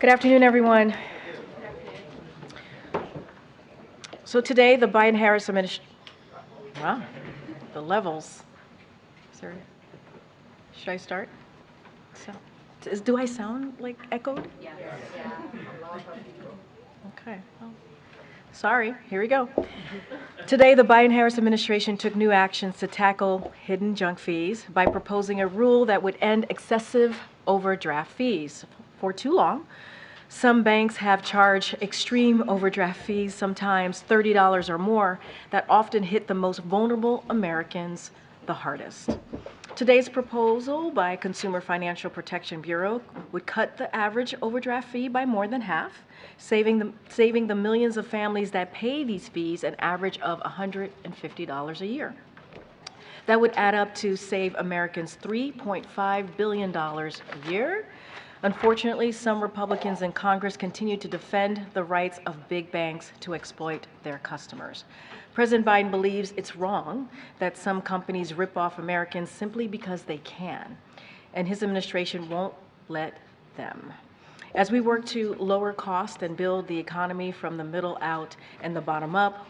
Good afternoon, everyone. So today, the Biden-Harris administration, wow, the levels. Should I start? Do I sound like echoed? Yeah. Okay. Well, sorry. Here we go. Today, the Biden-Harris administration took new actions to tackle hidden junk fees by proposing a rule that would end excessive overdraft fees. For too long, some banks have charged extreme overdraft fees, sometimes $30 or more, that often hit the most vulnerable Americans the hardest. Today's proposal by Consumer Financial Protection Bureau would cut the average overdraft fee by more than half, saving the millions of families that pay these fees an average of $150 a year. That would add up to save Americans $3.5 billion a year. Unfortunately, some Republicans in Congress continue to defend the rights of big banks to exploit their customers. President Biden believes it's wrong that some companies rip off Americans simply because they can, and his administration won't let them. As we work to lower costs and build the economy from the middle out and the bottom up,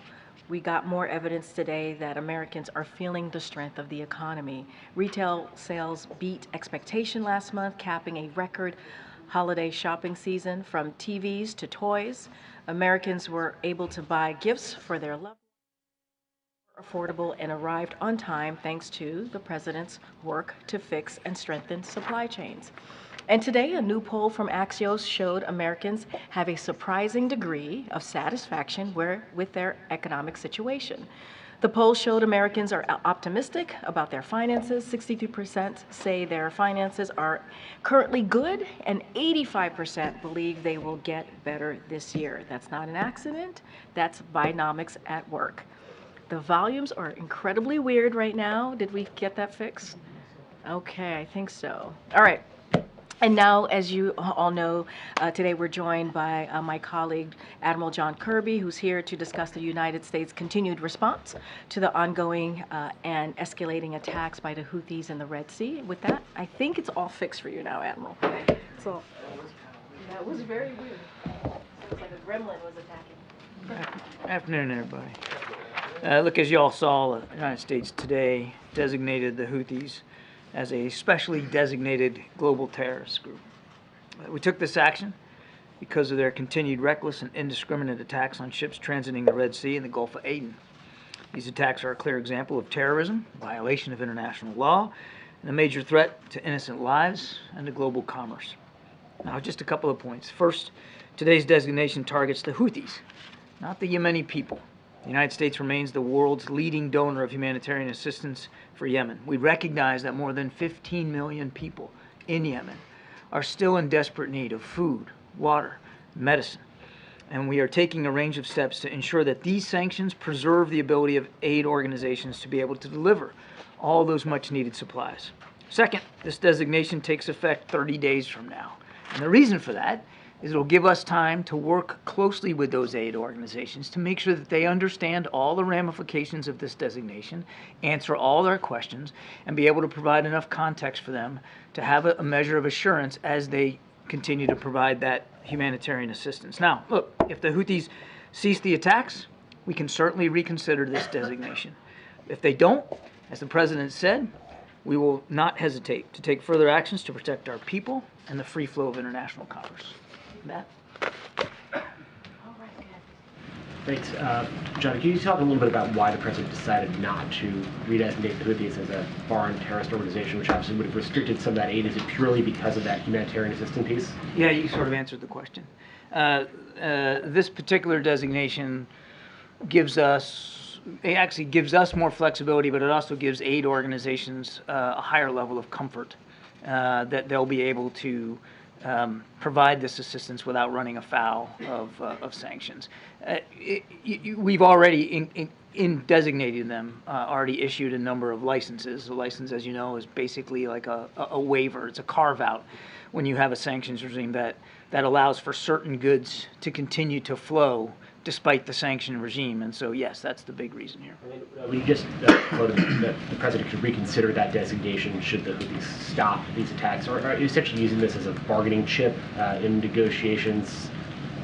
we got more evidence today that Americans are feeling the strength of the economy. Retail sales beat expectation last month, capping a record holiday shopping season. From TVs to toys, Americans were able to buy gifts for their loved ones, affordable, and arrived on time thanks to the president's work to fix and strengthen supply chains. And today, a new poll from Axios showed Americans have a surprising degree of satisfaction with their economic situation. The poll showed Americans are optimistic about their finances. 63% say their finances are currently good, and 85% believe they will get better this year. That's not an accident. That's Bidenomics at work. The volumes are incredibly weird right now. Did we get that fixed? Okay, I think so. All right. And now, as you all know, today we're joined by my colleague, Admiral John Kirby, who's here to discuss the United States' continued response to the ongoing and escalating attacks by the Houthis in the Red Sea. With that, I think it's all fixed for you now, Admiral. So that was very weird. It's like a gremlin was attacking. Afternoon, everybody. Look, as you all saw, the United States today designated the Houthis as a specially designated global terrorist group. We took this action because of their continued reckless and indiscriminate attacks on ships transiting the Red Sea and the Gulf of Aden. These attacks are a clear example of terrorism, violation of international law, and a major threat to innocent lives and to global commerce. Now, just a couple of points. First, today's designation targets the Houthis, not the Yemeni people. The United States remains the world's leading donor of humanitarian assistance for Yemen. We recognize that more than 15 million people in Yemen are still in desperate need of food, water, medicine, and we are taking a range of steps to ensure that these sanctions preserve the ability of aid organizations to be able to deliver all those much-needed supplies. Second, this designation takes effect 30 days from now, and the reason for that is it will give us time to work closely with those aid organizations to make sure that they understand all the ramifications of this designation, answer all their questions, and be able to provide enough context for them to have a measure of assurance as they continue to provide that humanitarian assistance. Now, look, if the Houthis cease the attacks, we can certainly reconsider this designation. If they don't, as the President said, we will not hesitate to take further actions to protect our people and the free flow of international commerce. Matt? Thanks. John, can you talk a little bit about why the President decided not to redesignate the Houthis as a foreign terrorist organization, which obviously would have restricted some of that aid? Is it purely because of that humanitarian assistance piece? Yeah, you sort of answered the question. This particular designation actually gives us more flexibility, but it also gives aid organizations a higher level of comfort that they'll be able to provide this assistance without running afoul of sanctions. We've already, in designating them, already issued a number of licenses. A license, as you know, is basically like a waiver. It's a carve-out when you have a sanctions regime that allows for certain goods to continue to flow despite the sanction regime. And so, yes, that's the big reason here. We just quoted that the president should reconsider that designation should the Houthis stop these attacks. Are you essentially using this as a bargaining chip in negotiations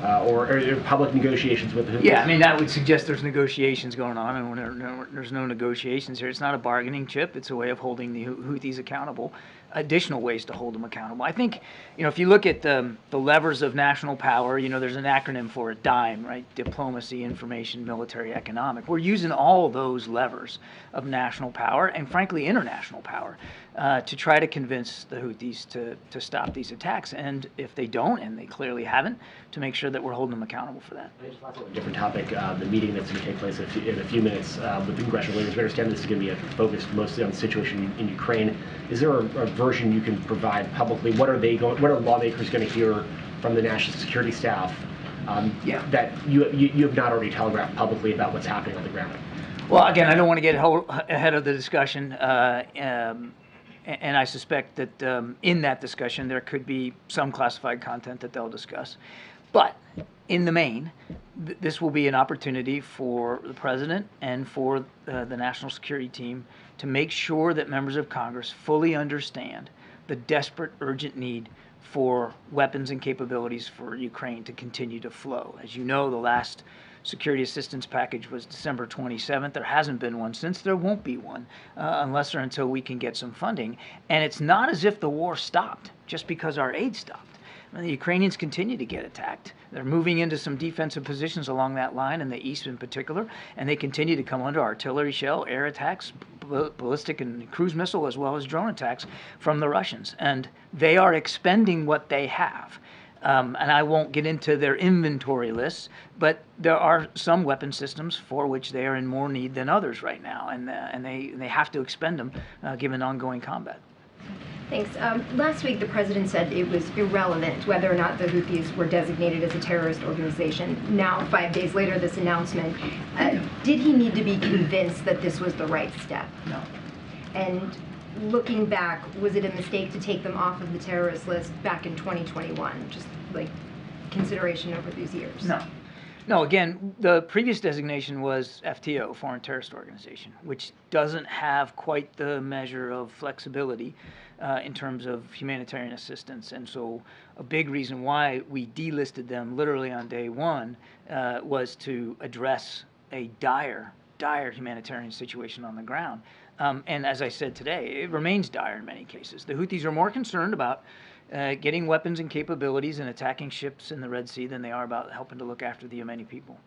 or public negotiations with the Houthis? Yeah, I mean, that would suggest there's negotiations going on, and when there's no negotiations here. It's not a bargaining chip. It's a way of holding the Houthis accountable, additional ways to hold them accountable. I think, if you look at the levers of national power, there's an acronym for it, DIME, right? Diplomacy, information, military, economic. We're using all those levers of national power and, frankly, international power to try to convince the Houthis to stop these attacks. And if they don't, and they clearly haven't, to make sure that we're holding them accountable for that. Just last on a different topic, the meeting that's going to take place in a few minutes with the congressional leaders. We understand this is going to be focused mostly on the situation in Ukraine. Is there a version you can provide publicly? What are lawmakers going to hear from the national security staff that you have not already telegraphed publicly about what's happening on the ground? Well, again, I don't want to get ahead of the discussion, and I suspect that in that discussion there could be some classified content that they'll discuss. But in the main, this will be an opportunity for the president and for the national security team to make sure that members of Congress fully understand the desperate, urgent need for weapons and capabilities for Ukraine to continue to flow. As you know, the last security assistance package was December 27th. There hasn't been one since. There won't be one unless or until we can get some funding. And it's not as if the war stopped just because our aid stopped. I mean, the Ukrainians continue to get attacked. They're moving into some defensive positions along that line, in the east in particular, and they continue to come under artillery shell, air attacks, ballistic and cruise missile, as well as drone attacks from the Russians. And they are expending what they have. And I won't get into their inventory lists, but there are some weapon systems for which they are in more need than others right now, and they have to expend them given ongoing combat. Thanks. Last week, the president said it was irrelevant whether or not the Houthis were designated as a terrorist organization. Now, 5 days later, this announcement, did he need to be convinced that this was the right step? No. And looking back, was it a mistake to take them off of the terrorist list back in 2021? Just like consideration over these years? No. No, again, the previous designation was FTO, Foreign Terrorist Organization, which doesn't have quite the measure of flexibility in terms of humanitarian assistance. And so a big reason why we delisted them literally on day one was to address a dire humanitarian situation on the ground. And as I said today, it remains dire in many cases. The Houthis are more concerned about getting weapons and capabilities and attacking ships in the Red Sea than they are about helping to look after the Yemeni people.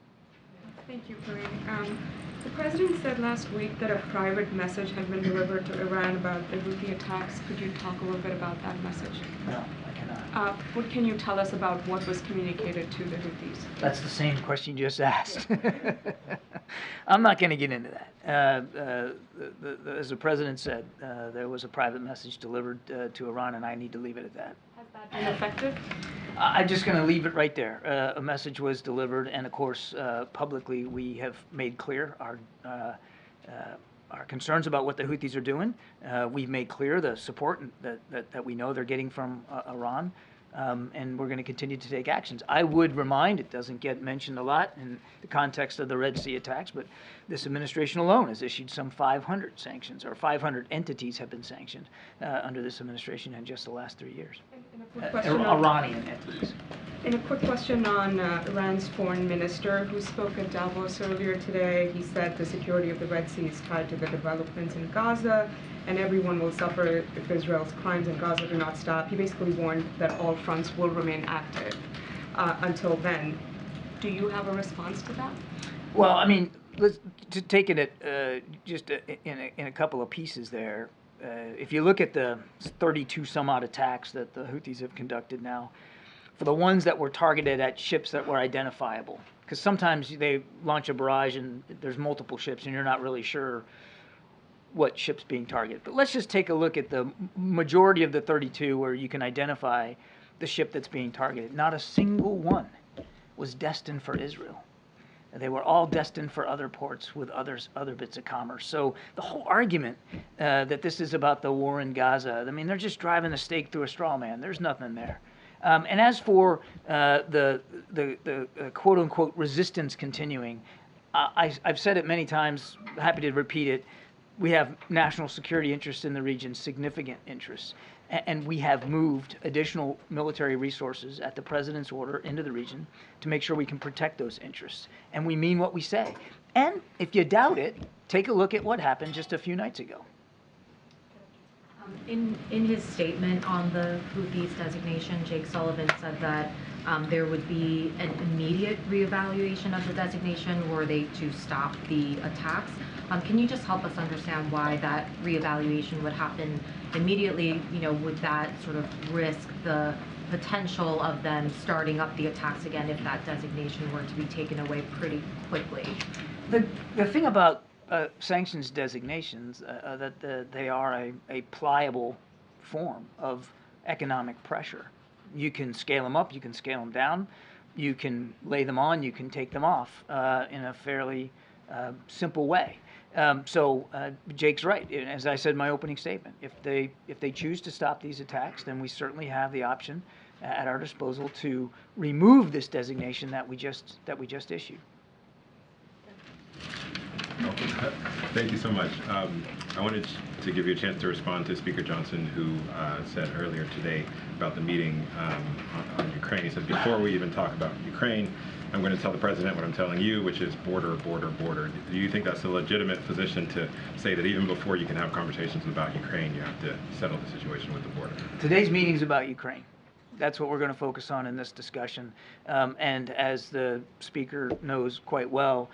Thank you, Karine. The president said last week that a private message had been delivered to Iran about the Houthi attacks. Could you talk a little bit about that message? No, I cannot. What can you tell us about what was communicated to the Houthis? That's the same question you just asked. I'm not going to get into that. As the president said, there was a private message delivered to Iran, and I need to leave it at that. Has that been effective? I'm just going to leave it right there. A message was delivered, and of course, publicly, we have made clear our concerns about what the Houthis are doing. We've made clear the support that we know they're getting from Iran, and we're going to continue to take actions. I would remind, it doesn't get mentioned a lot in the context of the Red Sea attacks, but this administration alone has issued some 500 sanctions, or 500 entities have been sanctioned under this administration in just the last 3 years. Iranian entities. And a quick question on Iran's foreign minister, who spoke at Davos earlier today. He said the security of the Red Sea is tied to the developments in Gaza, and everyone will suffer if Israel's crimes in Gaza do not stop. He basically warned that all fronts will remain active until then. Do you have a response to that? Well, I mean, let's take it just in a couple of pieces there. If you look at the 32 some odd attacks that the Houthis have conducted now, for the ones that were targeted at ships that were identifiable, because sometimes they launch a barrage and there's multiple ships and you're not really sure what ship's being targeted. But let's just take a look at the majority of the 32 where you can identify the ship that's being targeted. Not a single one was destined for Israel. They were all destined for other ports with other bits of commerce. So the whole argument that this is about the war in Gaza, I mean, they're just driving a stake through a straw man. There's nothing there. And as for the quote-unquote resistance continuing, I've said it many times, happy to repeat it, we have national security interests in the region, significant interests, and we have moved additional military resources at the president's order into the region to make sure we can protect those interests. And we mean what we say. And if you doubt it, take a look at what happened just a few nights ago. In his statement on the Houthis designation, Jake Sullivan said that there would be an immediate reevaluation of the designation were they to stop the attacks. Can you just help us understand why that reevaluation would happen immediately? You know, would that sort of risk the potential of them starting up the attacks again if that designation were to be taken away pretty quickly? The thing about sanctions designations, that they are a pliable form of economic pressure. You can scale them up, you can scale them down, you can lay them on, you can take them off in a fairly simple way. So Jake's right. As I said in my opening statement, if they choose to stop these attacks, then we certainly have the option at our disposal to remove this designation that we just issued. Thank you so much. I wanted to give you a chance to respond to Speaker Johnson, who said earlier today about the meeting on Ukraine. He said, before we even talk about Ukraine, I'm going to tell the president what I'm telling you, which is border, border, border. Do you think that's a legitimate position to say that even before you can have conversations about Ukraine, you have to settle the situation with the border? Today's meeting is about Ukraine. That's what we're going to focus on in this discussion. And as the speaker knows quite well,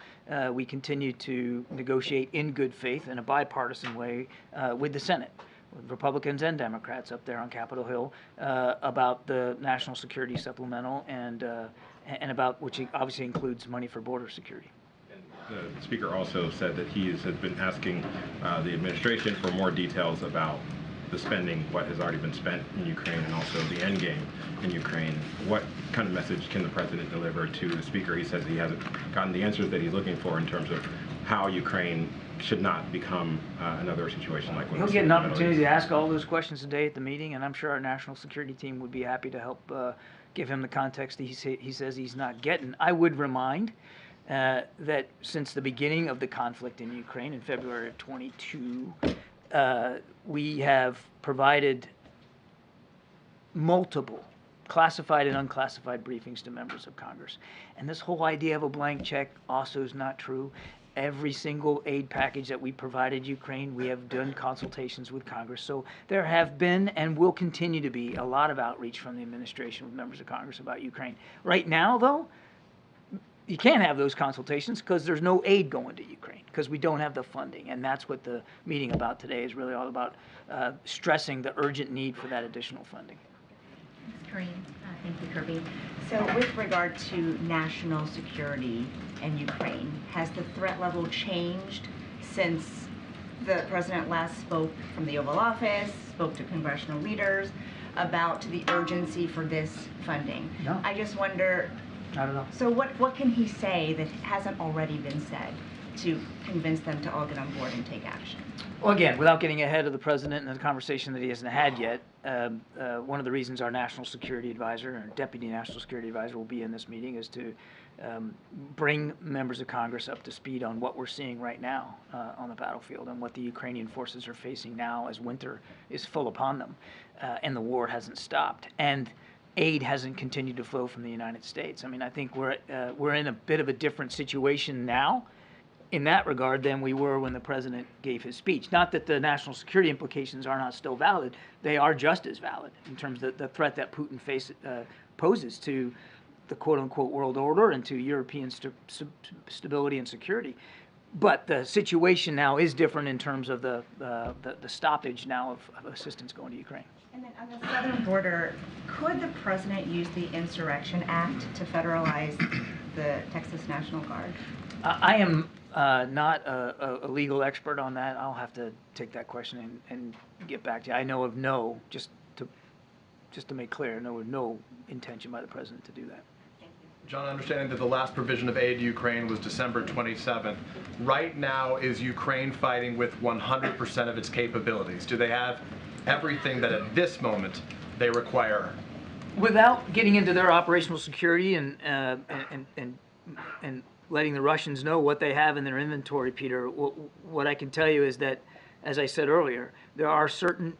we continue to negotiate in good faith in a bipartisan way with the Senate, with Republicans and Democrats up there on Capitol Hill about the national security supplemental and about, which obviously includes money for border security. The speaker also said that he has been asking the administration for more details about the spending, what has already been spent in Ukraine, and also the end game in Ukraine. What kind of message can the president deliver to the speaker? He says he hasn't gotten the answers that he's looking for in terms of how Ukraine should not become another situation like what He'll get an opportunity to ask all those questions today at the meeting, and I'm sure our national security team would be happy to help give him the context that he says he's not getting. I would remind that since the beginning of the conflict in Ukraine in February of 22, we have provided multiple classified and unclassified briefings to members of Congress. And this whole idea of a blank check also is not true. Every single aid package that we provided Ukraine, we have done consultations with Congress. So there have been and will continue to be a lot of outreach from the administration with members of Congress about Ukraine. Right now, though, you can't have those consultations because there's no aid going to Ukraine because we don't have the funding. And that's what the meeting about today is really all about, stressing the urgent need for that additional funding. Karine, thank you, Kirby. So with regard to national security and Ukraine, has the threat level changed since the president last spoke from the Oval Office, spoke to congressional leaders about the urgency for this funding? No. I just wonder, I don't know. so what can he say that hasn't already been said to convince them to all get on board and take action? Well, again, without getting ahead of the president and the conversation that he hasn't had yet, one of the reasons our national security advisor, or deputy national security advisor, will be in this meeting is to bring members of Congress up to speed on what we're seeing right now on the battlefield and what the Ukrainian forces are facing now as winter is full upon them and the war hasn't stopped. And aid hasn't continued to flow from the United States. I mean, I think we're in a bit of a different situation now in that regard than we were when the president gave his speech. Not that the national security implications are not still valid. They are just as valid in terms of the threat that Putin poses to the quote-unquote world order and to European stability and security. But the situation now is different in terms of the stoppage now of assistance going to Ukraine. And then on the southern border, could the president use the Insurrection Act to federalize the Texas National Guard? I am not a legal expert on that. I'll have to take that question and get back to you. I know of no, just to make clear, I know of no intention by the president to do that. John, understanding that the last provision of aid to Ukraine was December 27th, right now is Ukraine fighting with 100% of its capabilities? Do they have everything that at this moment they require Without getting into their operational security and letting the Russians know what they have in their inventory, Peter, what I can tell you is that, as I said earlier, there are certain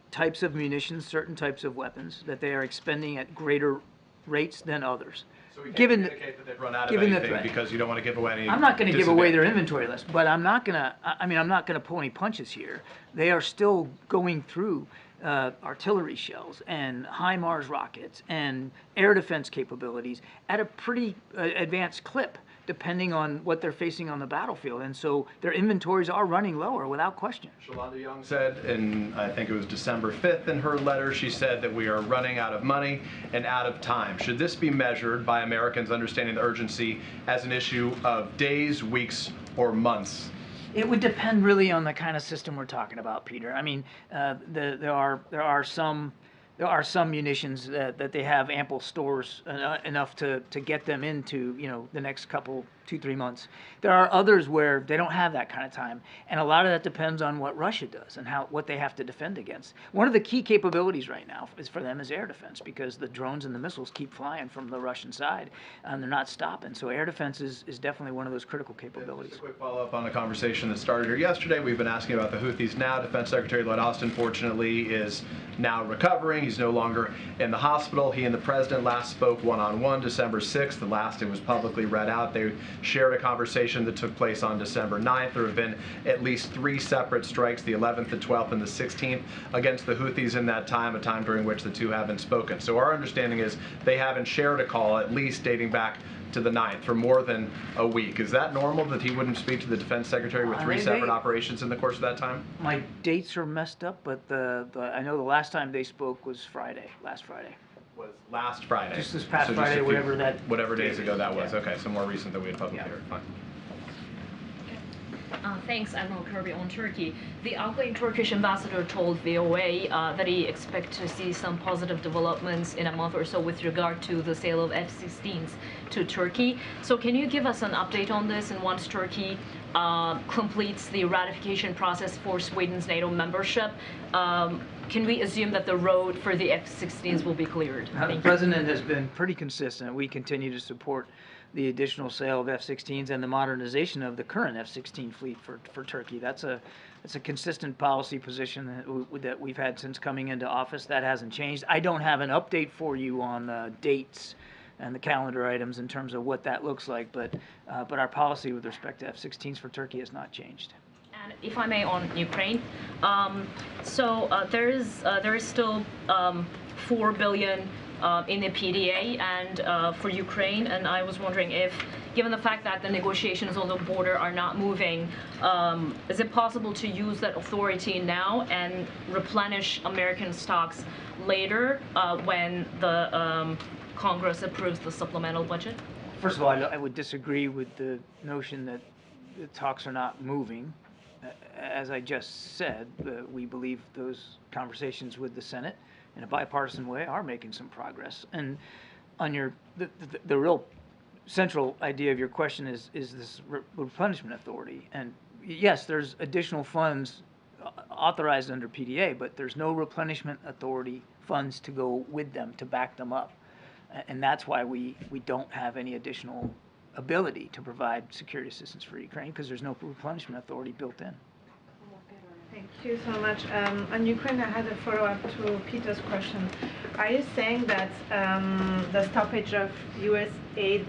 types of munitions, certain types of weapons that they are expending at greater rates than others. So we can't Given communicate that they've run out of given the anything threat. because you don't want to give away any. I'm not going to give away their disadvantage. inventory list, but I'm not going to. I mean, I'm not going to pull any punches here. They are still going through artillery shells and HIMARS rockets and air defense capabilities at a pretty advanced clip, depending on what they're facing on the battlefield. And so their inventories are running lower without question. Shalonda Young said, and I think it was December 5th in her letter, she said that we are running out of money and out of time. Should this be measured by Americans understanding the urgency as an issue of days, weeks, or months? It would depend really on the kind of system we're talking about, Peter. I mean, there are some munitions that they have ample stores enough to get them into, you know, the next couple 2-3 months. There are others where they don't have that kind of time, and a lot of that depends on what Russia does and what they have to defend against. One of the key capabilities right now for them is air defense, because the drones and the missiles keep flying from the Russian side and they're not stopping. So air defense is definitely one of those critical capabilities. Just a quick follow-up on the conversation that started here yesterday. We've been asking about the Houthis now. Defense Secretary Lloyd Austin, fortunately, is now recovering. He's no longer in the hospital. He and the president last spoke one-on-one December 6th. The last it was publicly read out. They shared a conversation that took place on December 9th. There have been at least 3 separate strikes, the 11th, the 12th, and the 16th, against the Houthis in that time, a time during which the two haven't spoken. So our understanding is they haven't shared a call, at least dating back to the 9th, for more than a week. Is that normal that he wouldn't speak to the defense secretary with 3 separate operations in the course of that time? My dates are messed up, but I know the last time they spoke was last Friday. Was last Friday. Just this past So Friday, a few- whatever days ago that was. Yeah. Okay, so more recent than we had publicly heard. Fine. Thanks, Admiral Kirby. On Turkey, the outgoing Turkish ambassador told VOA that he expects to see some positive developments in a month or so with regard to the sale of F-16s to Turkey. So can you give us an update on this? And once Turkey completes the ratification process for Sweden's NATO membership, can we assume that the road for the F-16s will be cleared? The president has been pretty consistent. We continue to support the additional sale of F-16s and the modernization of the current F-16 fleet for Turkey. That's a consistent policy position that we've had since coming into office. That hasn't changed. I don't have an update for you on dates and the calendar items in terms of what that looks like, but our policy with respect to F-16s for Turkey has not changed. And if I may, on Ukraine, there is still $4 billion in the PDA and for Ukraine, and I was wondering if, given the fact that the negotiations on the border are not moving, is it possible to use that authority now and replenish American stocks later when the Congress approves the supplemental budget? First of all, I would disagree with the notion that the talks are not moving. As I just said, we believe those conversations with the Senate in a bipartisan way are making some progress. And on the real central idea of your question is this replenishment authority. And yes, there's additional funds authorized under PDA, but there's no replenishment authority funds to go with them to back them up. And that's why we don't have any additional ability to provide security assistance for Ukraine, because there's no replenishment authority built in. Thank you so much. On Ukraine, I had a follow-up to Peter's question. Are you saying that the stoppage of U.S. aid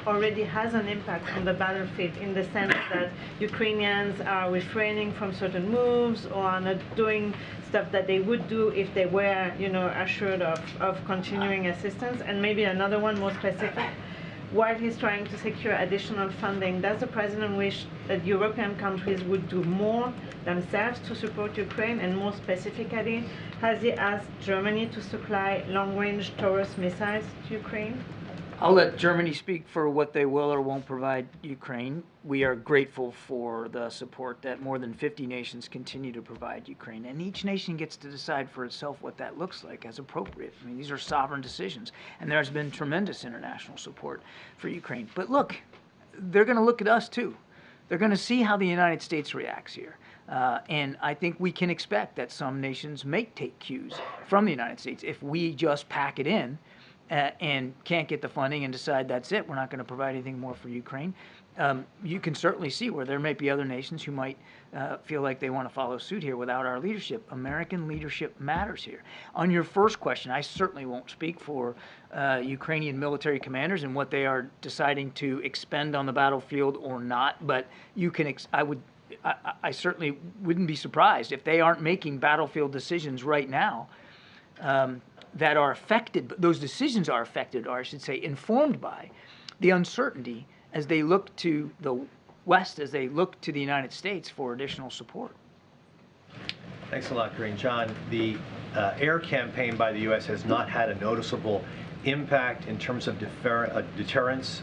already has an impact on the battlefield, in the sense that Ukrainians are refraining from certain moves or are not doing stuff that they would do if they were, assured of continuing assistance? And maybe another one more specific. While he's trying to secure additional funding, does the president wish that European countries would do more themselves to support Ukraine? And more specifically, has he asked Germany to supply long-range Taurus missiles to Ukraine? I'll let Germany speak for what they will or won't provide Ukraine. We are grateful for the support that more than 50 nations continue to provide Ukraine. And each nation gets to decide for itself what that looks like as appropriate. I mean, these are sovereign decisions. And there's been tremendous international support for Ukraine. But look, they're going to look at us too. they're going to see how the United States reacts here. And I think we can expect that some nations may take cues from the United States. If we just pack it in and can't get the funding and decide that's it, we're not going to provide anything more for Ukraine, you can certainly see where there might be other nations who might feel like they want to follow suit here without our leadership. American leadership matters here. On your first question, I certainly won't speak for Ukrainian military commanders and what they are deciding to expend on the battlefield or not, but you can, I certainly wouldn't be surprised if they aren't making battlefield decisions right now that are affected, those decisions are affected, or I should say informed by the uncertainty as they look to the West, as they look to the United States for additional support. Thanks a lot, Karine. John, the air campaign by the U.S. has not had a noticeable impact in terms of deterrence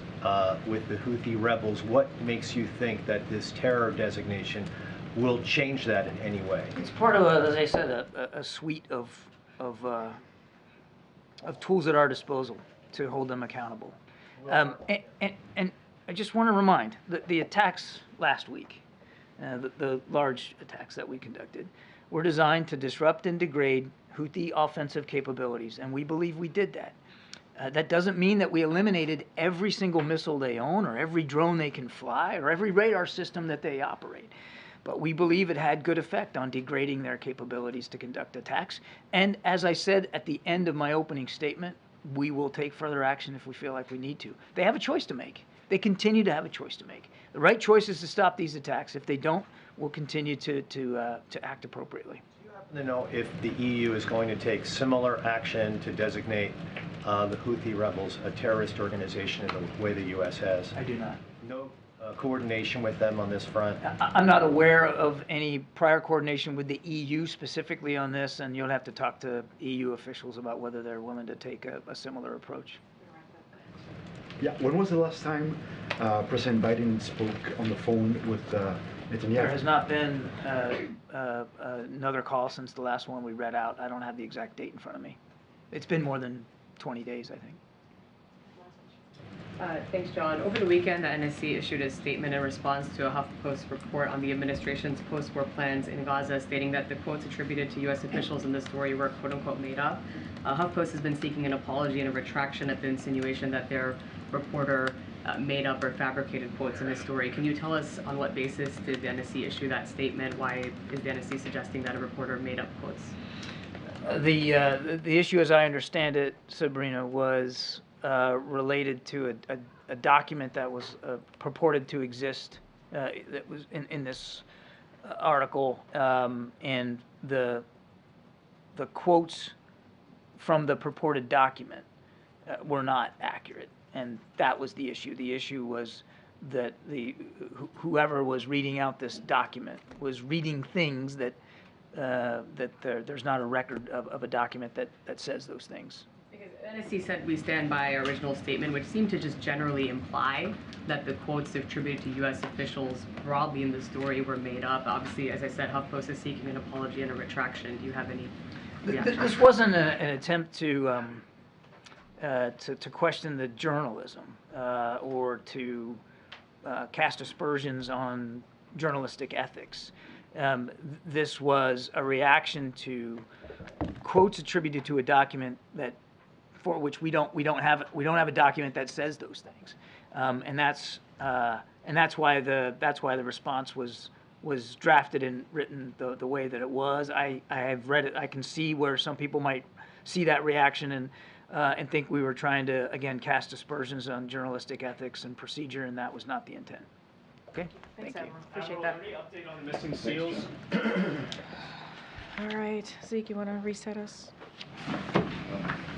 with the Houthi rebels. What makes you think that this terror designation will change that in any way? It's part of, as I said, a suite of tools at our disposal to hold them accountable. And I just want to remind that the attacks last week, the large attacks that we conducted, were designed to disrupt and degrade Houthi offensive capabilities, and we believe we did that. That doesn't mean that we eliminated every single missile they own or every drone they can fly or every radar system that they operate. But we believe it had good effect on degrading their capabilities to conduct attacks. And as I said at the end of my opening statement, we will take further action if we feel like we need to. They have a choice to make. They continue to have a choice to make. The right choice is to stop these attacks. If they don't, we'll continue to act appropriately. Do you happen to know if the EU is going to take similar action to designate the Houthi rebels a terrorist organization in the way the U.S. has? I do not. No coordination with them on this front? I'm not aware of any prior coordination with the EU specifically on this, and you'll have to talk to EU officials about whether they're willing to take a similar approach. Yeah, when was the last time President Biden spoke on the phone with Netanyahu? There has not been another call since the last one we read out. I don't have the exact date in front of me. It's been more than 20 days, I think. Thanks, John. Over the weekend, the NSC issued a statement in response to a HuffPost report on the administration's post-war plans in Gaza, stating that the quotes attributed to U.S. officials in the story were quote-unquote made up. HuffPost has been seeking an apology and a retraction at the insinuation that their reporter made up or fabricated quotes in this story. Can you tell us on what basis did the NSC issue that statement? Why is the NSC suggesting that a reporter made up quotes? The issue, as I understand it, Sabrina, was related to a document that was purported to exist that was in this article, and the quotes from the purported document were not accurate, and that was the issue. The issue was that whoever was reading out this document was reading things that there's not a record of a document that says those things. Because NSC said we stand by our original statement, which seemed to just generally imply that the quotes attributed to U.S. officials broadly in the story were made up. Obviously, as I said, HuffPost is seeking an apology and a retraction. Do you have any reaction? This wasn't an attempt to question the journalism or to cast aspersions on journalistic ethics. This was a reaction to quotes attributed to a document that, for which we don't have a document that says those things, and that's why the response was drafted and written the way that it was. I have read it. I can see where some people might see that reaction and think we were trying to again cast aspersions on journalistic ethics and procedure, and that was not the intent. Okay. Thanks, Thank you. Admiral. Appreciate that. Any update on the missing SEALs? All right, Zeke, you want to reset us?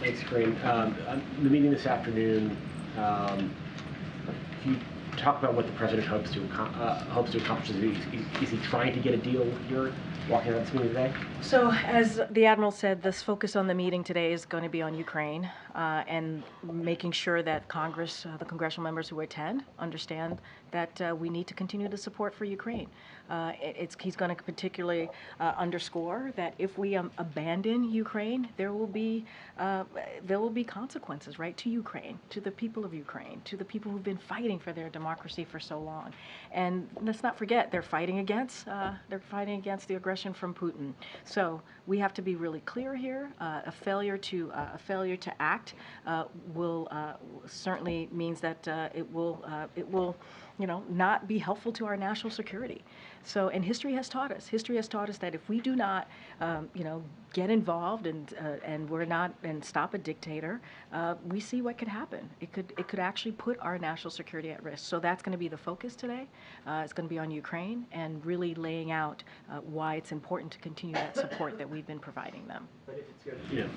Thanks, Karine. The meeting this afternoon, can you talk about what the president hopes to accomplish? Is he trying to get a deal here, walking out of this meeting today? So, as the Admiral said, this focus on the meeting today is going to be on Ukraine. and making sure that Congress, the congressional members who attend, understand that we need to continue to support for Ukraine. He's going to particularly underscore that if we abandon Ukraine, there will be consequences, right, to Ukraine, to the people of Ukraine, to the people who've been fighting for their democracy for so long. And let's not forget, they're fighting against the aggression from Putin. So we have to be really clear here. A failure to act will certainly means that it will not be helpful to our national security. So, and history has taught us that if we do not, get involved and stop a dictator, we see what could happen. It could actually put our national security at risk. So that's going to be the focus today. It's going to be on Ukraine and really laying out why it's important to continue that support that we've been providing them. But if it's good,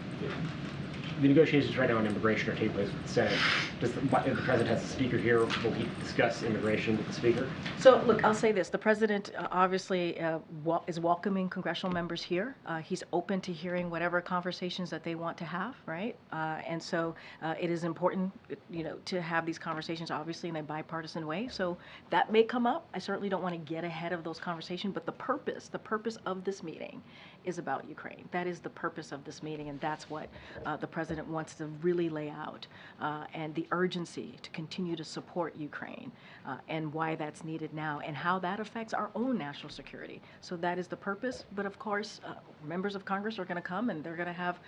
the negotiations right now on immigration are taking place with the Senate. If the president has the speaker here, will he discuss immigration with the speaker? So, look, I'll say this. The president obviously is welcoming congressional members here. He's open to hearing whatever conversations that they want to have, right? And so it is important, to have these conversations, obviously, in a bipartisan way. So that may come up. I certainly don't want to get ahead of those conversations, but the purpose of this meeting is about Ukraine. That is the purpose of this meeting, and that's what the president wants to really lay out, and the urgency to continue to support Ukraine, and why that's needed now, and how that affects our own national security. So that is the purpose. But of course, members of Congress are going to come, and they're going to have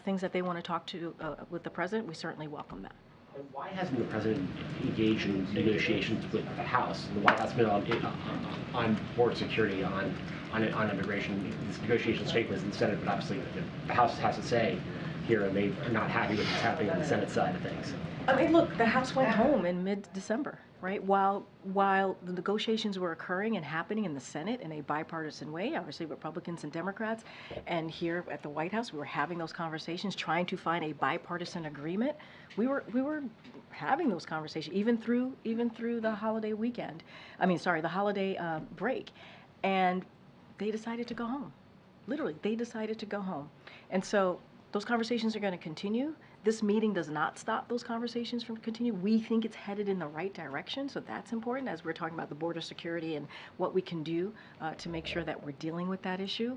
things that they want to talk to with the president. We certainly welcome that. And why hasn't the president engaged in negotiations with the House? The White House been on border security, on immigration. These negotiations take place in the Senate, but obviously the House has to say here, and they are not happy with what's happening on the Senate side of things. I mean, look, the House went home in mid-December, right? While the negotiations were occurring and happening in the Senate in a bipartisan way, obviously Republicans and Democrats, and here at the White House, we were having those conversations, trying to find a bipartisan agreement. We were having those conversations even through the holiday weekend. The holiday break, and they decided to go home. Literally, they decided to go home, and so those conversations are going to continue. This meeting does not stop those conversations from continuing. We think it's headed in the right direction, so that's important as we're talking about the border security and what we can do to make sure that we're dealing with that issue.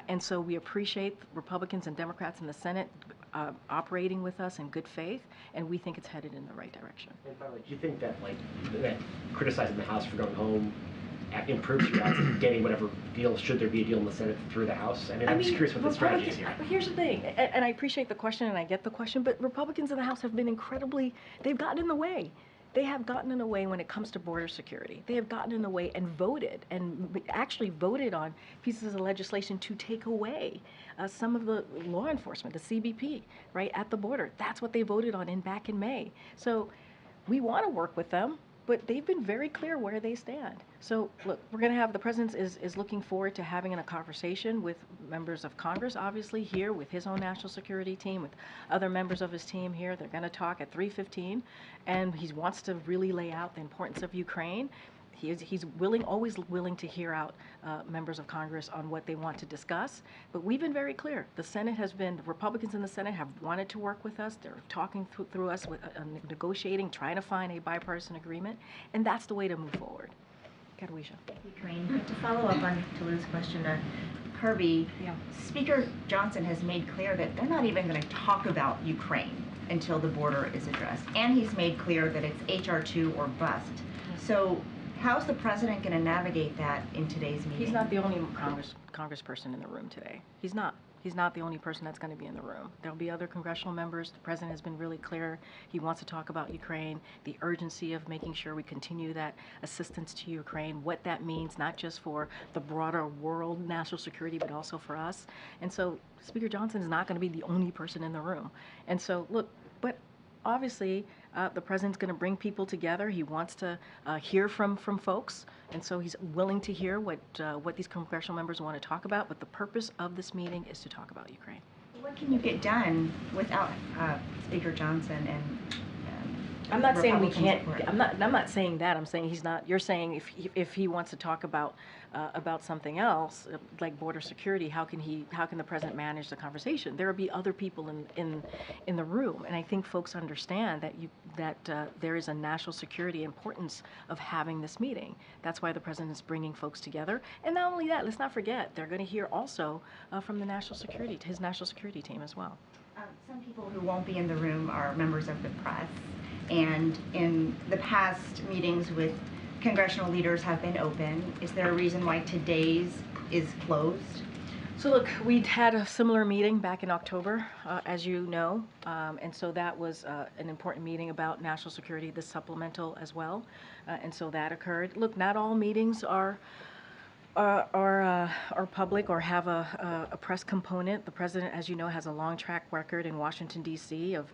And so we appreciate Republicans and Democrats in the Senate operating with us in good faith, and we think it's headed in the right direction. And finally, do you think that that criticizing the House for going home improves your odds of getting whatever deal, should there be a deal in the Senate, through the House? I'm just curious what the strategy is here. Here's the thing, and I appreciate the question, and I get the question, but Republicans in the House have been they've gotten in the way. They have gotten in the way when it comes to border security. They have gotten in the way and actually voted on pieces of legislation to take away some of the law enforcement, the CBP, right, at the border. That's what they voted on back in May. So we want to work with them, but they've been very clear where they stand. So look, the president is looking forward to having a conversation with members of Congress, obviously here with his own national security team, with other members of his team here. They're going to talk at 3:15, and he wants to really lay out the importance of Ukraine. He's always willing to hear out members of Congress on what they want to discuss. But we've been very clear. The Republicans in the Senate have wanted to work with us. They're talking through us, negotiating, trying to find a bipartisan agreement. And that's the way to move forward. Kadwisha. Thank you, Karine. To follow up on Tulu's question, Kirby, Speaker Johnson has made clear that they're not even going to talk about Ukraine until the border is addressed. And he's made clear that it's H.R. 2 or bust. So how's the president going to navigate that in today's meeting? He's not the only congressperson in the room today. He's not. He's not the only person that's going to be in the room. There'll be other congressional members. The president has been really clear. He wants to talk about Ukraine, the urgency of making sure we continue that assistance to Ukraine, what that means, not just for the broader world national security, but also for us. And so Speaker Johnson is not going to be the only person in the room. And so, look, but obviously, the president's going to bring people together. He wants to hear from folks, and so he's willing to hear what these congressional members want to talk about. But the purpose of this meeting is to talk about Ukraine. What can you get done without Speaker Johnson and? I'm not saying we can't. I'm not saying that. I'm saying he's not. You're saying if he wants to talk about about something else, like border security, how can the president manage the conversation? There will be other people in the room, and I think folks understand that there is a national security importance of having this meeting. That's why the president is bringing folks together. And not only that, let's not forget, they're going to hear also from his national security team as well. Some people who won't be in the room are members of the press, and in the past meetings with congressional leaders have been open. Is there a reason why today's is closed? So look, we'd had a similar meeting back in October, as you know, and so that was an important meeting about national security, the supplemental as well, and so that occurred. Look, not all meetings are public or have a press component. The president, as you know, has a long track record in Washington D.C. of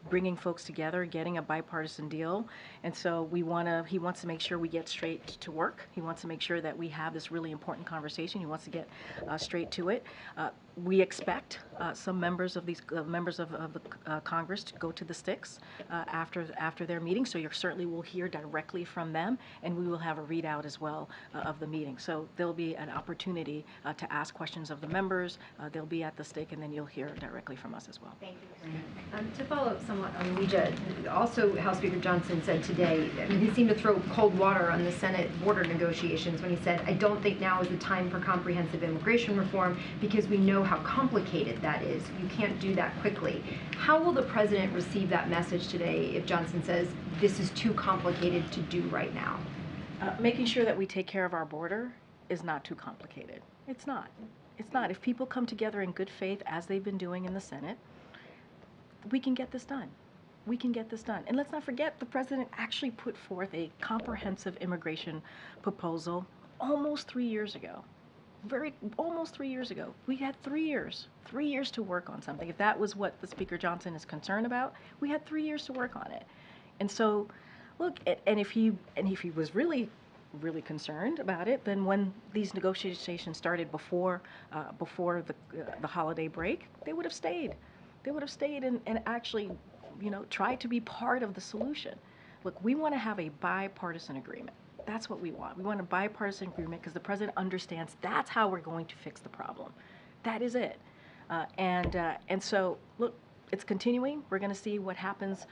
bringing folks together, getting a bipartisan deal, and so he wants to make sure we get straight to work. He wants to make sure that we have this really important conversation. He wants to get straight to it. We expect some members of the Congress to go to the sticks after their meeting. So you certainly will hear directly from them, and we will have a readout as well of the meeting. So there'll be an opportunity to ask questions of the members. They'll be at the stick, and then you'll hear directly from us as well. Thank you. To follow up somewhat on Weija, also House Speaker Johnson said today, I mean, he seemed to throw cold water on the Senate border negotiations when he said, I don't think now is the time for comprehensive immigration reform because we know how complicated that is. You can't do that quickly. How will the president receive that message today if Johnson says this is too complicated to do right now? Making sure that we take care of our border is not too complicated. It's not. It's not. If people come together in good faith, as they've been doing in the Senate, we can get this done. We can get this done. And let's not forget, the president actually put forth a comprehensive immigration proposal almost 3 years ago. Almost 3 years ago. We had 3 years to work on something. If that was what the Speaker Johnson is concerned about, we had 3 years to work on it. And so, look, and if he was really concerned about it, then when these negotiations started before the holiday break, they would have stayed. They would have stayed and actually, tried to be part of the solution. Look, we want to have a bipartisan agreement. That's what we want. We want a bipartisan agreement because the president understands that's how we're going to fix the problem. That is it. And so, look, it's continuing. We're going to see what happens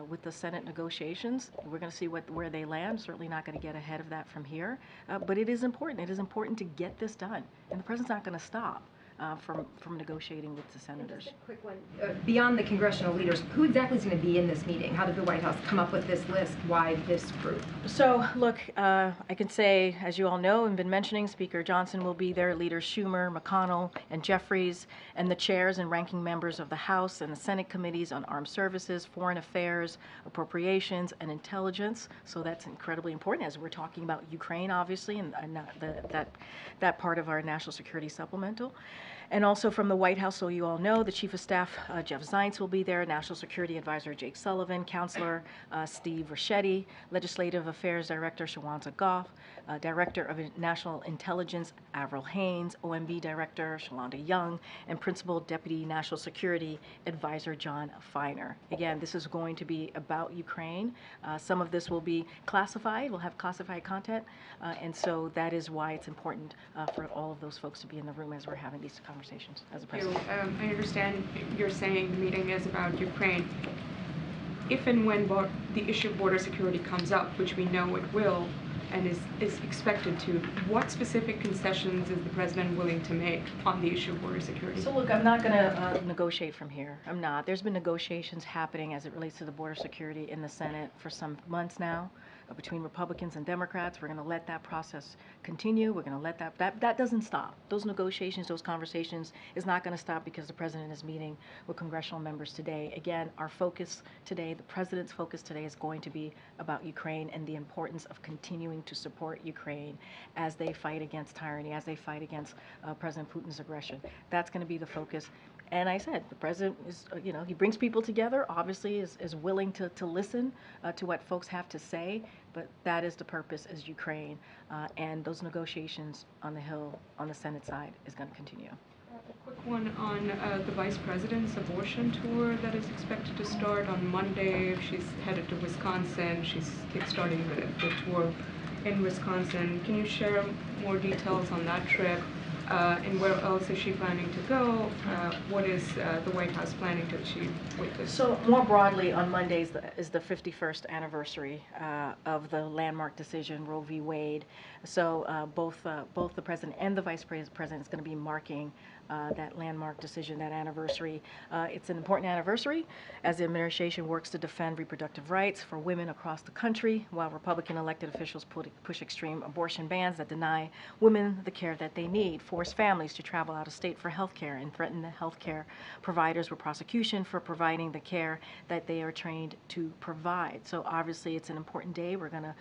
with the Senate negotiations. We're going to see where they land. Certainly not going to get ahead of that from here. But it is important. It is important to get this done. And the president's not going to stop from negotiating with the senators. Just a quick one. Beyond the congressional leaders, who exactly is going to be in this meeting? How did the White House come up with this list? Why this group? So, look, I can say, as you all know and been mentioning, Speaker Johnson will be there, Leaders Schumer, McConnell, and Jeffries, and the chairs and ranking members of the House and the Senate committees on Armed Services, Foreign Affairs, Appropriations, and Intelligence. So that's incredibly important as we're talking about Ukraine, obviously, and that part of our national security supplemental. And also from the White House, so you all know, the Chief of Staff, Jeff Zients, will be there, National Security Advisor Jake Sullivan, Counselor Steve Ricchetti, Legislative Affairs Director Shawanta Goff, Director of National Intelligence Avril Haines, OMB Director Shalonda Young, and Principal Deputy National Security Advisor John Feiner. Again, this is going to be about Ukraine. Some of this will be classified, we'll have classified content, and so that is why it's important for all of those folks to be in the room as we're having these conversations as a president. I understand you're saying the meeting is about Ukraine. If and when the issue of border security comes up, which we know it will, and is expected to, what specific concessions is the president willing to make on the issue of border security? So look, I'm not going to negotiate from here. I'm not. There's been negotiations happening as it relates to the border security in the Senate for some months now between Republicans and Democrats. We're going to let that process continue. We're going to let that doesn't stop. Those negotiations, those conversations is not going to stop because the president is meeting with congressional members today. Again, our focus today, the president's focus today is going to be about Ukraine and the importance of continuing to support Ukraine as they fight against tyranny, as they fight against President Putin's aggression. That's going to be the focus. And I said, the president is, he brings people together, obviously is willing to listen to what folks have to say, but that is the purpose, is Ukraine. And those negotiations on the Hill, on the Senate side, is going to continue. A quick one on the vice president's abortion tour that is expected to start on Monday. She's headed to Wisconsin. She's kickstarting the tour in Wisconsin. Can you share more details on that trip? And where else is she planning to go? What is the White House planning to achieve with this? So more broadly, on Monday is the 51st anniversary of the landmark decision, Roe v. Wade. So both the president and the vice president is going to be marking that landmark decision, that anniversary. It's an important anniversary as the administration works to defend reproductive rights for women across the country, while Republican elected officials push extreme abortion bans that deny women the care that they need, force families to travel out of state for health care, and threaten the health care providers with prosecution for providing the care that they are trained to provide. So obviously it's an important day. We're gonna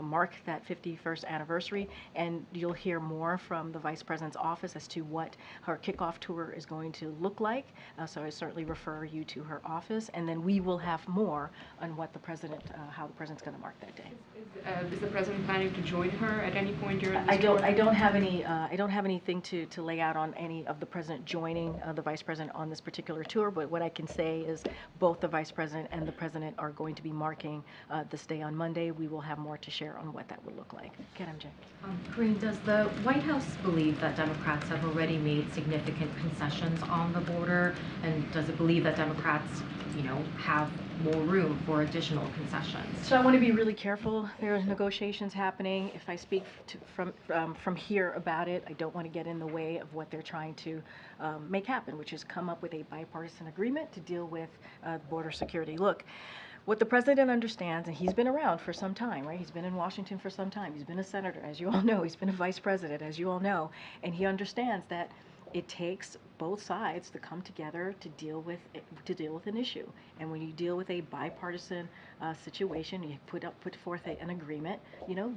mark that 51st anniversary, and you'll hear more from the Vice President's office as to what her kickoff tour is going to look like. So I certainly refer you to her office, and then we will have more on what the President, how the President's going to mark that day. Is the President planning to join her at any point during this I tour? don't have anything to lay out on any of the President joining the Vice President on this particular tour, but what I can say is both the Vice President and the President are going to be marking this day on Monday. We will have more to share on what that would look like. Okay, MJ. Karine, does the White House believe that Democrats have already made significant concessions on the border, and does it believe that Democrats, have more room for additional concessions? So I want to be really careful. There are negotiations happening. If I speak from here about it, I don't want to get in the way of what they're trying to make happen, which is come up with a bipartisan agreement to deal with border security. Look, what the President understands, and he's been around for some time, right? He's been in Washington for some time. He's been a senator, as you all know. He's been a vice president, as you all know. And he understands that it takes both sides to come together to deal with an issue. And when you deal with a bipartisan situation, you put forth an agreement.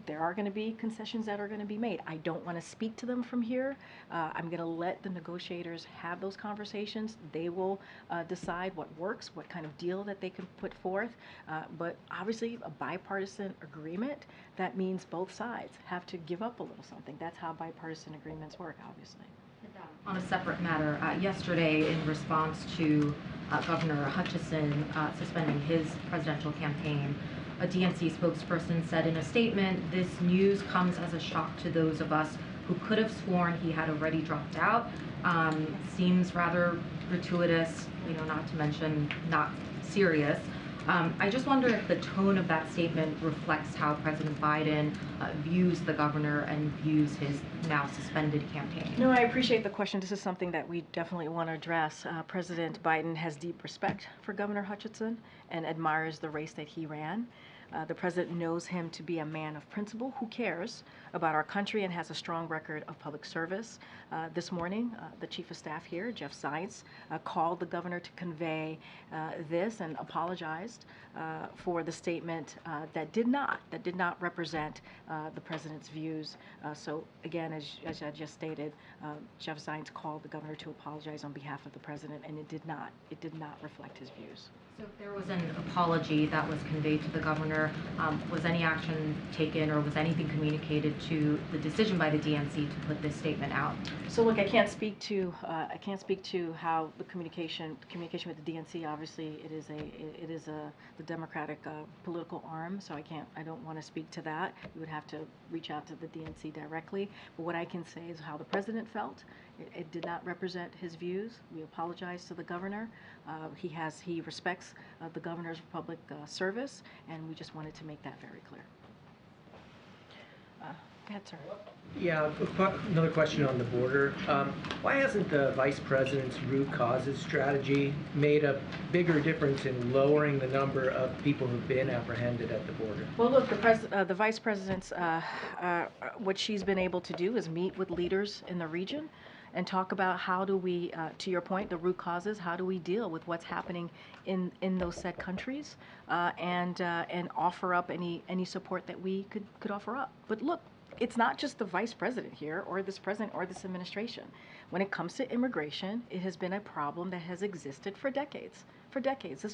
There are going to be concessions that are going to be made. I don't want to speak to them from here. I'm going to let the negotiators have those conversations. They will decide what works, what kind of deal that they can put forth. But obviously, a bipartisan agreement, that means both sides have to give up a little something. That's how bipartisan agreements work, obviously. On a separate matter, yesterday in response to Governor Hutchinson suspending his presidential campaign, a DNC spokesperson said in a statement, "This news comes as a shock to those of us who could have sworn he had already dropped out." Seems rather gratuitous, not to mention not serious. I just wonder if the tone of that statement reflects how President Biden views the governor and views his now suspended campaign. No, I appreciate the question. This is something that we definitely want to address. President Biden has deep respect for Governor Hutchinson and admires the race that he ran. The president knows him to be a man of principle who cares about our country and has a strong record of public service. This morning, the chief of staff here, Jeff Zients, called the governor to convey this and apologized for the statement that did not represent the president's views. So again, as I just stated, Jeff Zients called the governor to apologize on behalf of the president, and it did not reflect his views. So if there was an apology that was conveyed to the governor, was any action taken or was anything communicated to the decision by the DNC to put this statement out? So look, I can't speak to how the communication with the DNC. Obviously, it is the Democratic political arm. So I don't want to speak to that. You would have to reach out to the DNC directly. But what I can say is how the president felt. It did not represent his views. We apologize to the governor. He respects the governor's public service, and we just wanted to make that very clear. Go ahead, sir. Yeah, another question on the border. Why hasn't the vice president's root causes strategy made a bigger difference in lowering the number of people who've been apprehended at the border? Well, look, the vice president's, what she's been able to do is meet with leaders in the region and talk about how do we, to your point, the root causes, how do we deal with what's happening in those said countries, and offer up any support that we could offer up. But look, it's not just the vice president here or this president or this administration. When it comes to immigration, it has been a problem that has existed for decades. For decades,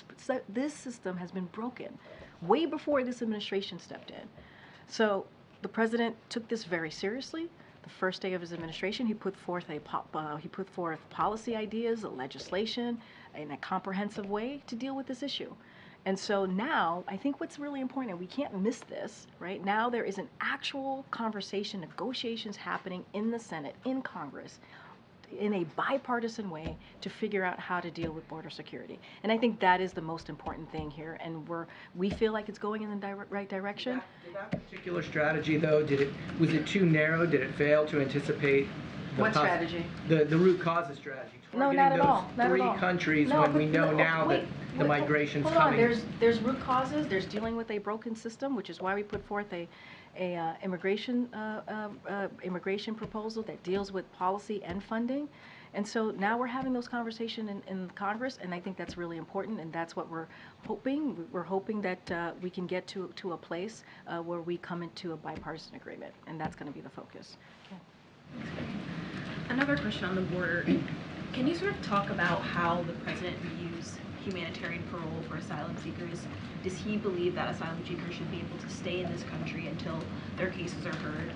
this system has been broken way before this administration stepped in. So the president took this very seriously. The first day of his administration, he put forth policy ideas, legislation, in a comprehensive way to deal with this issue. And so now, I think what's really important, and we can't miss this, right? Now there is an actual conversation, negotiations happening in the Senate, in Congress, in a bipartisan way to figure out how to deal with border security. And I think that is the most important thing here. And we feel like it's going in the right direction. Did that particular strategy, though, was it too narrow? Did it fail to anticipate What strategy? The root causes strategy? No, not at all. Not Three at all. countries No, when we but- know no, now wait, that the wait, migration's hold on. coming. There's root causes. There's dealing with a broken system, which is why we put forth a immigration proposal that deals with policy and funding. And so now we're having those conversations in Congress, and I think that's really important, and that's what we're hoping. We're hoping that we can get to a place where we come into a bipartisan agreement, and that's going to be the focus. Okay. Another question on the border. Can you sort of talk about how the president views humanitarian parole for asylum seekers? Does he believe that asylum seekers should be able to stay in this country until their cases are heard?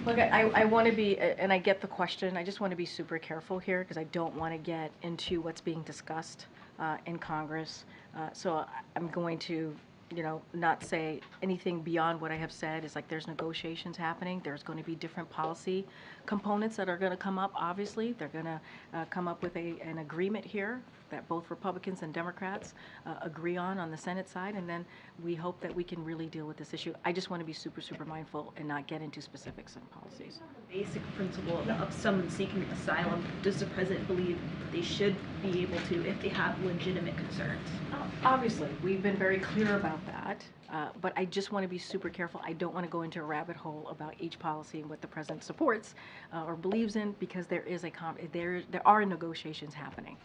Look, I want to be, and I get the question, I just want to be super careful here because I don't want to get into what's being discussed in Congress. So I'm going to, not say anything beyond what I have said. It's like there's negotiations happening. There's going to be different policy components that are going to come up, obviously. They're going to come up with an agreement here that both Republicans and Democrats agree on the Senate side, and then we hope that we can really deal with this issue. I just want to be super, super mindful and not get into specifics and policies. The basic principle of someone seeking asylum, does the president believe they should be able to if they have legitimate concerns? Obviously, we've been very clear about that, but I just want to be super careful. I don't want to go into a rabbit hole about each policy and what the president supports or believes in, because there are negotiations happening.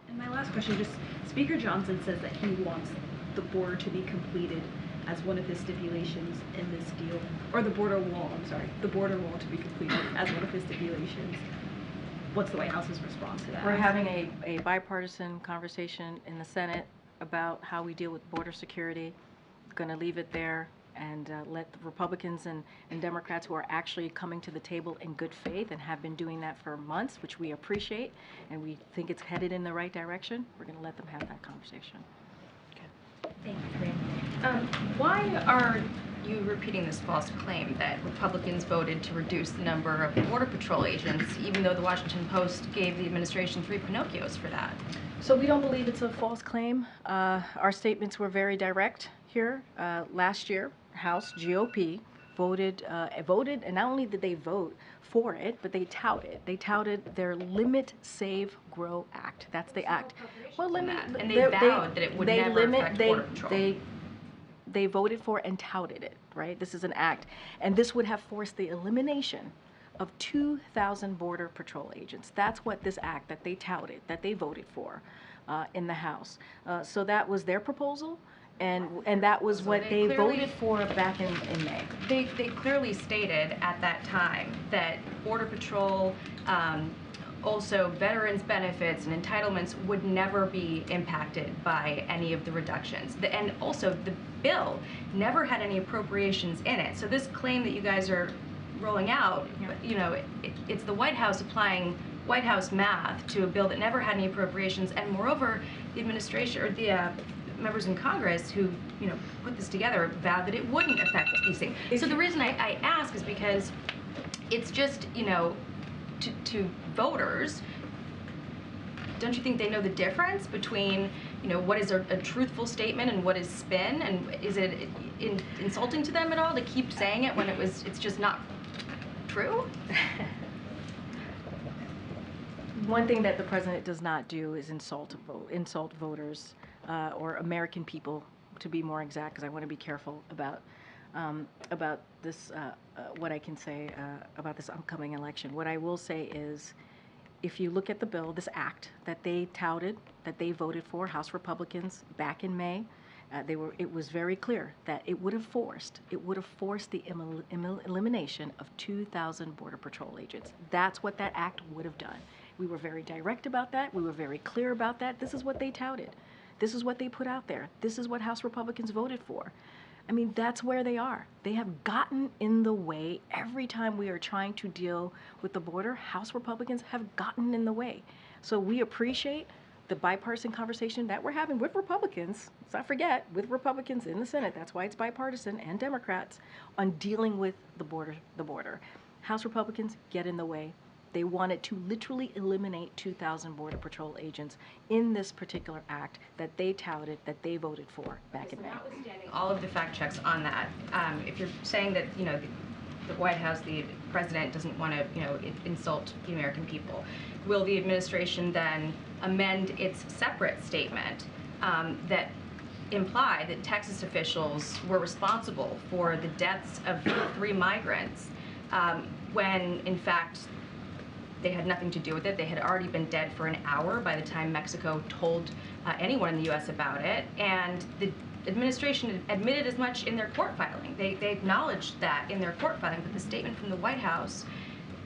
And my last question, just Speaker Johnson says that he wants the border to be completed as one of his stipulations in this deal, or the border wall to be completed as one of his stipulations. What's the White House's response to that? We're having a bipartisan conversation in the Senate about how we deal with border security. Going to leave it there and let the Republicans and Democrats who are actually coming to the table in good faith and have been doing that for months, which we appreciate, and we think it's headed in the right direction. We're going to let them have that conversation. Okay. Thank you, Karine. Why are you repeating this false claim that Republicans voted to reduce the number of Border Patrol agents, even though the Washington Post gave the administration 3 Pinocchios for that? So we don't believe it's a false claim. Our statements were very direct here. Last year, House GOP voted, and not only did they vote for it, but they touted their Limit, Save, Grow Act. That's the act. Well, and they vowed that it would never affect Border Patrol. They voted for and touted it, right? This is an act. And this would have forced the elimination of 2,000 Border Patrol agents. That's what this act that they touted, that they voted for in the House. So that was their proposal, and that was what they voted for back in May. They clearly stated at that time that Border Patrol, also veterans benefits and entitlements would never be impacted by any of the reductions. And also the bill never had any appropriations in it. So this claim that you guys are rolling out, it's the White House applying White House math to a bill that never had any appropriations, and moreover, the administration or the members in Congress who put this together vowed that it wouldn't affect these things. So the reason I ask is because it's just to voters, don't you think they know the difference between what is a truthful statement and what is spin, and is it insulting to them at all to keep saying it when it's just not true? One thing that the president does not do is insult voters or American people, to be more exact, because I want to be careful about this, what I can say about this upcoming election. What I will say is, if you look at the bill, this act that they touted, that they voted for, House Republicans back in May, it was very clear that it would have forced the elimination of 2,000 Border Patrol agents. That's what that act would have done. We were very direct about that. We were very clear about that. This is what they touted. This is what they put out there. This is what House Republicans voted for. I mean, that's where they are. They have gotten in the way every time we are trying to deal with the border. House Republicans have gotten in the way. So we appreciate the bipartisan conversation that we're having with Republicans, let's not forget, with Republicans in the Senate, that's why it's bipartisan, and Democrats, on dealing with the border. House Republicans get in the way. They wanted to literally eliminate 2,000 Border Patrol agents in this particular act that they touted, that they voted for back in May. Notwithstanding all of the fact checks on that, if you're saying that, the White House, the president doesn't want to, insult the American people, will the administration then amend its separate statement that imply that Texas officials were responsible for the deaths of 3 migrants when, in fact, they had nothing to do with it? They had already been dead for an hour by the time Mexico told anyone in the U.S. about it, and the administration admitted as much in their court filing. They acknowledged that in their court filing, but the statement from the White House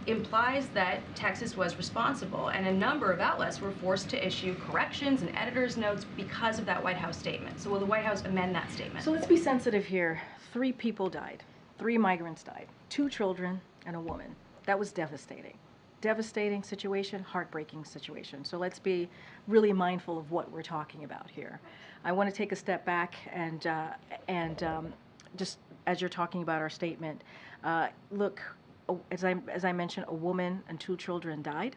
implies that Texas was responsible, and a number of outlets were forced to issue corrections and editor's notes because of that White House statement. So will the White House amend that statement? So let's be sensitive here. 3 people died. 3 migrants died. 2 children and a woman. That was devastating. Devastating situation, heartbreaking situation. So let's be really mindful of what we're talking about here. I want to take a step back and just as you're talking about our statement, look, as I mentioned, a woman and 2 children died.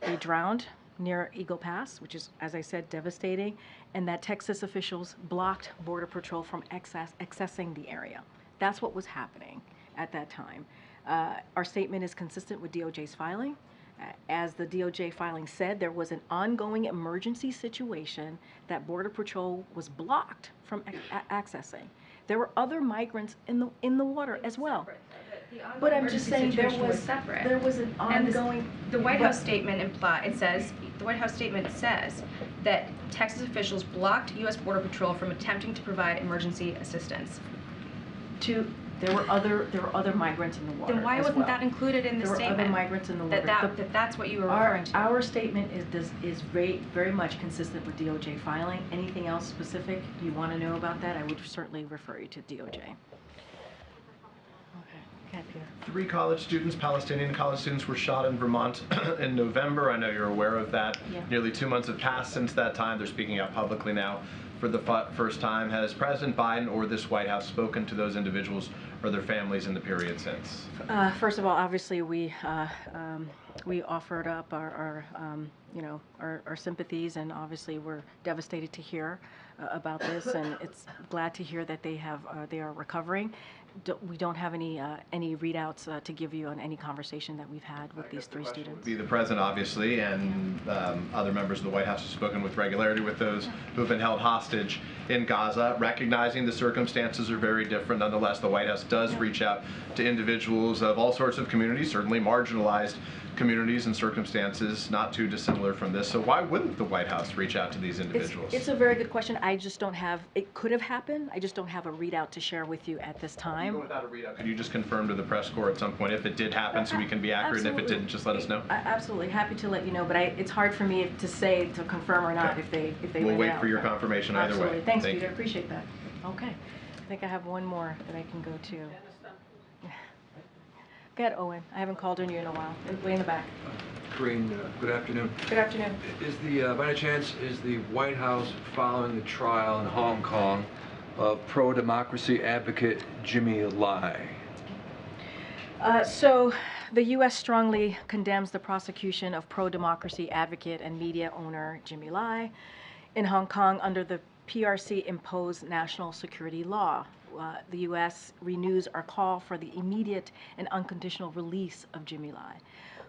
They drowned near Eagle Pass, which is, as I said, devastating, and that Texas officials blocked Border Patrol from accessing the area. That's what was happening at that time. Our statement is consistent with DOJ's filing. As the DOJ filing said, there was an ongoing emergency situation that Border Patrol was blocked from accessing. There were other migrants in the water as well. But I'm just saying there was an ongoing. The White House statement the White House statement says that Texas officials blocked U.S. Border Patrol from attempting to provide emergency assistance. There were other migrants in the water. Then why wasn't that included in the statement? There were other migrants in the water. That's what you were referring to. Our statement is very much consistent with DOJ filing. Anything else specific you want to know about that, I would certainly refer you to DOJ. Okay, Peter. 3 college students, Palestinian college students, were shot in Vermont in November. I know you're aware of that. Yeah. Nearly 2 months have passed since that time. They're speaking out publicly now for the first time. Has President Biden or this White House spoken to those individuals or their families in the period since? First of all, obviously we offered up our sympathies, and obviously we're devastated to hear about this, and it's glad to hear that they are recovering. We don't have any readouts to give you on any conversation that we've had with these 3 students. The president, obviously, and other members of the White House have spoken with regularity with those who have been held hostage in Gaza, recognizing the circumstances are very different. Nonetheless, the White House does reach out to individuals of all sorts of communities, certainly marginalized communities and circumstances not too dissimilar from this. So why wouldn't the White House reach out to these individuals? It's a very good question. I just don't have, it could have happened. I just don't have a readout to share with you at this time. Even without a readout, could you just confirm to the press corps at some point if it did happen so we can be accurate, and if it didn't, just let us know? Absolutely. Happy to let you know, but it's hard for me to say, to confirm or not, okay. if they We'll wait out. for your confirmation either Absolutely. way. Thanks, Thank Peter. you. Appreciate that. Okay. I think I have one more that I can go to. Go ahead, Owen. I haven't called on you in a while. Way in the back. Karine, good afternoon. Good afternoon. By any chance, is the White House following the trial in Hong Kong of pro-democracy advocate Jimmy Lai? So the U.S. strongly condemns the prosecution of pro-democracy advocate and media owner Jimmy Lai in Hong Kong under the PRC-imposed national security law. The U.S. renews our call for the immediate and unconditional release of Jimmy Lai,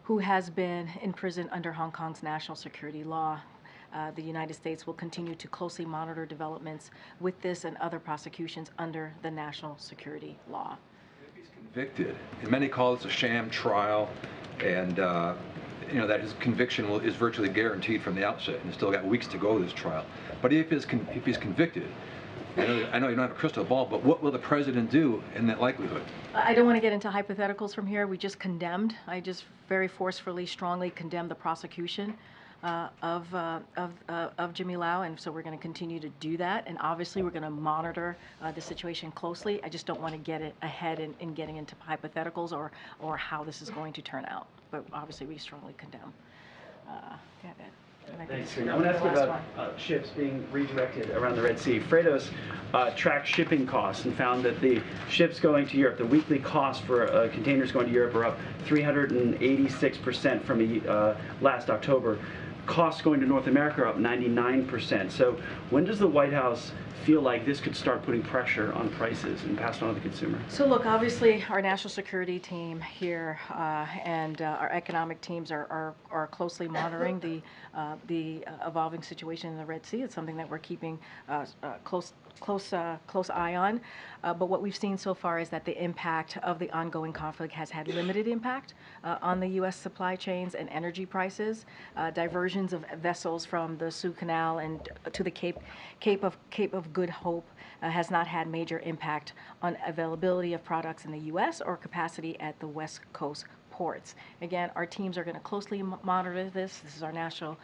who has been in prison under Hong Kong's national security law. The United States will continue to closely monitor developments with this and other prosecutions under the national security law. He's convicted, and many call this a sham trial, and that his conviction is virtually guaranteed from the outset, and he's still got weeks to go this trial. But if he's convicted, I know you don't have a crystal ball, but what will the president do in that likelihood? I don't want to get into hypotheticals from here. We just condemned. I just very forcefully, strongly condemned the prosecution of Jimmy Lai, and so we're going to continue to do that. And obviously, we're going to monitor the situation closely. I just don't want to get it ahead in getting into hypotheticals or how this is going to turn out. But obviously, we strongly condemn. And I think Thanks, it's Karine. I gonna want to be ask the you last about one. ships being redirected around the Red Sea. Freightos tracked shipping costs and found that the ships going to Europe, the weekly cost for containers going to Europe are up 386% from last October. Costs going to North America are up 99%. So when does the White House feel like this could start putting pressure on prices and pass it on to the consumer? So look, obviously, our national security team here and our economic teams are closely monitoring the evolving situation in the Red Sea. It's something that we're keeping close eye on. But what we've seen so far is that the impact of the ongoing conflict has had limited impact on the U.S. supply chains and energy prices. Diversions of vessels from the Suez Canal and to the Cape of Good Hope has not had major impact on availability of products in the U.S. or capacity at the West Coast ports. Again, our teams are going to closely monitor this. This is our national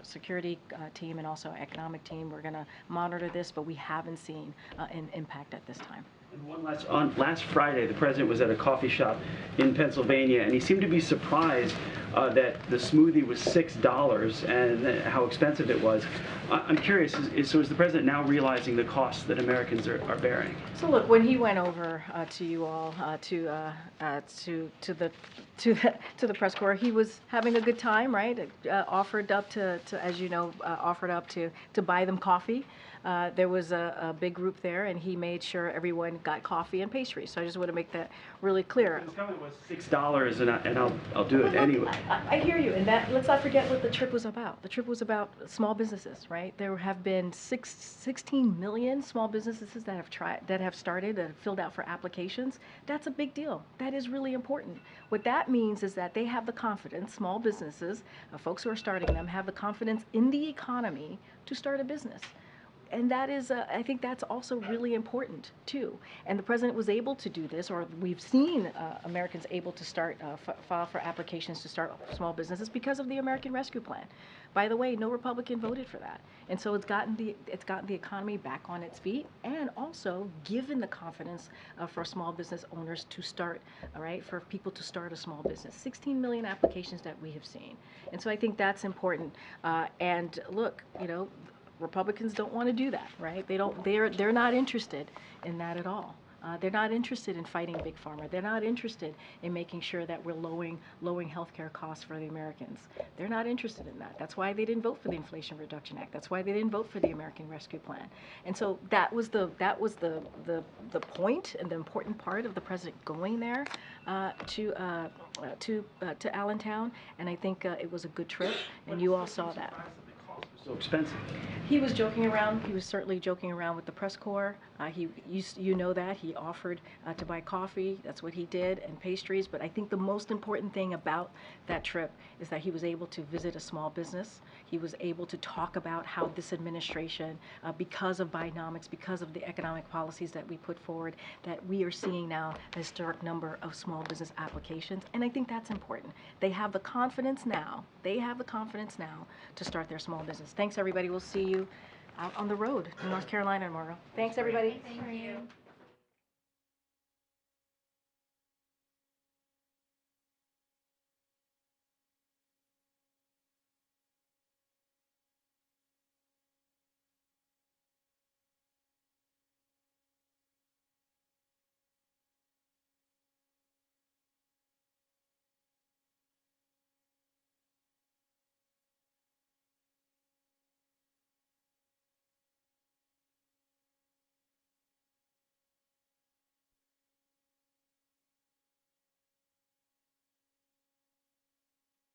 security team and also economic team. We're going to monitor this, but we haven't seen an impact at this time. And one last Friday, the president was at a coffee shop in Pennsylvania, and he seemed to be surprised that the smoothie was $6 and how expensive it was. I'm curious, so is the president now realizing the costs that Americans are bearing? So look, when he went over to you all to the press corps, he was having a good time, right? Offered up to as you know, offered up to buy them coffee. There was a big group there, and he made sure everyone got coffee and pastries. So I just want to make that really clear. His comment was $6, and I'll do it anyway. I hear you, and that let's not forget what the trip was about. The trip was about small businesses, right? There have been 16 million small businesses that have started and filled out for applications. That's a big deal. That is really important. What that means is that they have the confidence, small businesses, folks who are starting them, have the confidence in the economy to start a business. And that is, I think that's also really important too. And the president was able to do this, or we've seen Americans able to start, file for applications to start small businesses because of the American Rescue Plan. By the way, no Republican voted for that. And so it's gotten the economy back on its feet, and also given the confidence for small business owners to start, all right, for people to start a small business. 16 million applications that we have seen. And so I think that's important. And look, you know, Republicans don't want to do that, right? They're not interested in that at all. They're not interested in fighting Big Pharma. They're not interested in making sure that we're lowering healthcare costs for the Americans. They're not interested in that. That's why they didn't vote for the Inflation Reduction Act. That's why they didn't vote for the American Rescue Plan. And so that was the point and the important part of the president going there to Allentown. And I think it was a good trip, and you all saw that. So expensive. He was joking around. He was certainly joking around with the press corps. You know that he offered to buy coffee. That's what he did, and pastries. But I think the most important thing about that trip is that he was able to visit a small business. He was able to talk about how this administration, because of Bidenomics, because of the economic policies that we put forward, that we are seeing now a historic number of small business applications. And I think that's important. They have the confidence now. They have the confidence now to start their small business. Thanks, everybody. We'll see you out on the road in North Carolina tomorrow. Thanks, everybody. Thank you.